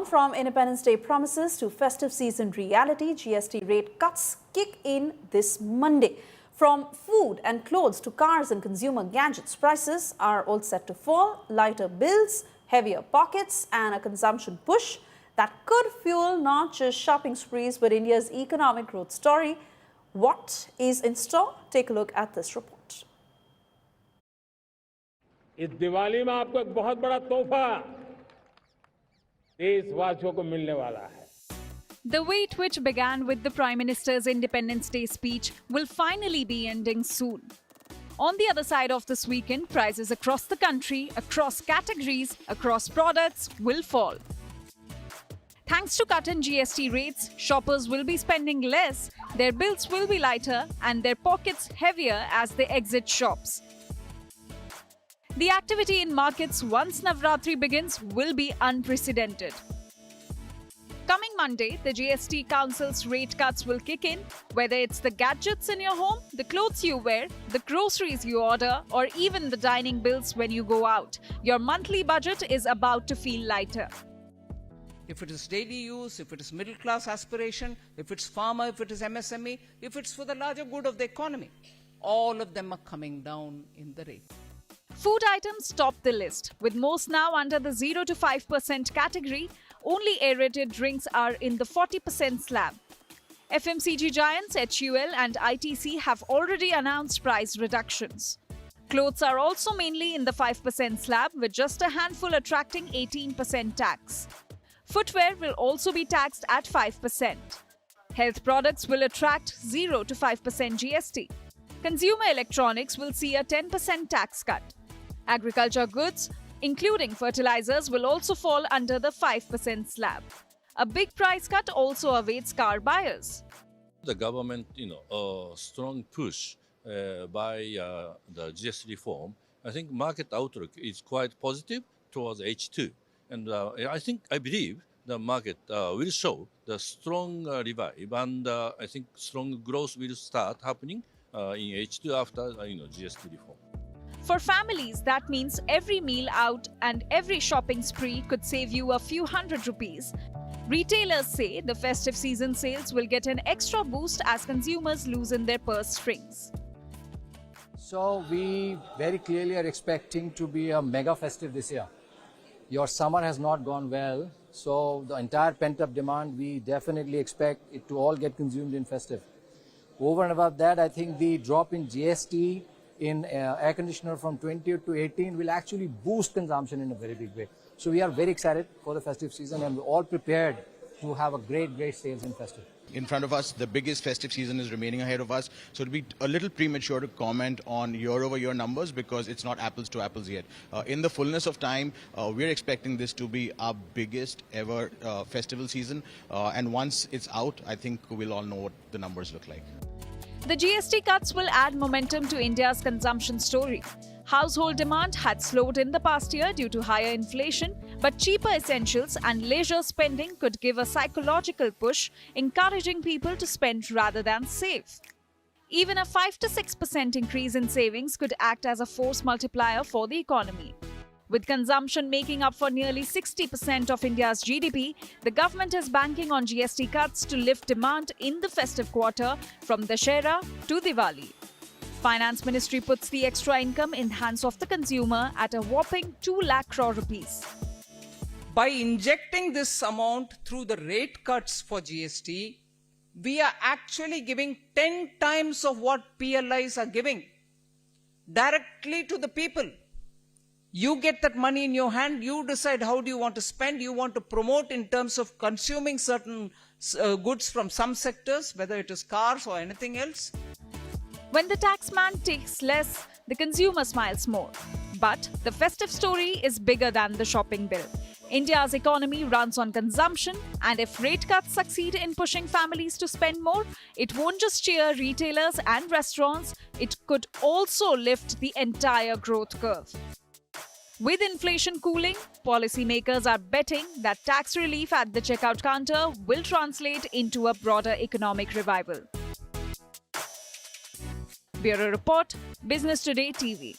from Independence Day promises to festive season reality, GST rate cuts kick in this Monday. From food and clothes to cars and consumer gadgets, prices are all set to fall. Lighter bills, heavier pockets and a consumption push that could fuel not just shopping sprees but India's economic growth story. What is in store? Take a look at this report. इस दिवाली में आपको एक बहुत बड़ा तोहफा देशवासियों को मिलने वाला है. The wait, which began with the Prime Minister's Independence Day speech, will finally be ending soon. On the other side of this weekend, prices across the country, across categories, across products will fall. Thanks to cut in GST rates, shoppers will be spending less, their bills will be lighter and their pockets heavier as they exit shops. The activity in markets once Navratri begins will be unprecedented. Coming Monday, the GST Council's rate cuts will kick in, whether it's the gadgets in your home, the clothes you wear, the groceries you order, or even the dining bills when you go out. Your monthly budget is about to feel lighter. If it is daily use, if it is middle class aspiration, if it's farmer, if it is MSME, if it's for the larger good of the economy, all of them are coming down in the rate. Food items top the list, with most now under the 0 to 5% category. Only aerated drinks are in the 40% slab. FMCG giants HUL and ITC have already announced price reductions. Clothes are also mainly in the 5% slab, with just a handful attracting 18% tax. Footwear will also be taxed at 5%. Health products will attract 0 to 5% GST. Consumer electronics will see a 10% tax cut. Agriculture goods, including fertilizers, will also fall under the 5% slab. A big price cut also awaits car buyers. The government, strong push by the GST reform. I think market outlook is quite positive towards H2. And I believe the market will show the strong revive and I think strong growth will start happening in H2 after GST reform. For families, that means every meal out and every shopping spree could save you a few hundred rupees. Retailers say the festive season sales will get an extra boost as consumers loosen their purse strings. So we very clearly are expecting to be a mega festive this year. Your summer has not gone well, so the entire pent-up demand, we definitely expect it to all get consumed in festive. Over and above that, I think the drop in GST in air conditioner from 20 to 18 will actually boost consumption in a very big way. So we are very excited for the festive season and we're all prepared to have a great sales in festive. In front of us, the biggest festive season is remaining ahead of us. So it'll be a little premature to comment on year-over-year numbers because it's not apples to apples yet. In the fullness of time, we're expecting this to be our biggest ever festival season. And once it's out, I think we'll all know what the numbers look like. The GST cuts will add momentum to India's consumption story. Household demand had slowed in the past year due to higher inflation, but cheaper essentials and leisure spending could give a psychological push, encouraging people to spend rather than save. Even a 5 to 6% increase in savings could act as a force multiplier for the economy. With consumption making up for nearly 60% of India's GDP, the government is banking on GST cuts to lift demand in the festive quarter from Dussehra to Diwali. Finance Ministry puts the extra income in hands of the consumer at a whopping 2 lakh crore rupees. By injecting this amount through the rate cuts for GST, we are actually giving 10 times of what PLIs are giving directly to the people. You get that money in your hand, you decide how do you want to spend, you want to promote in terms of consuming certain goods from some sectors, whether it is cars or anything else. When the taxman takes less, the consumer smiles more. But the festive story is bigger than the shopping bill. India's economy runs on consumption, and if rate cuts succeed in pushing families to spend more, it won't just cheer retailers and restaurants, it could also lift the entire growth curve. With inflation cooling, policymakers are betting that tax relief at the checkout counter will translate into a broader economic revival. Bureau Report, Business Today TV.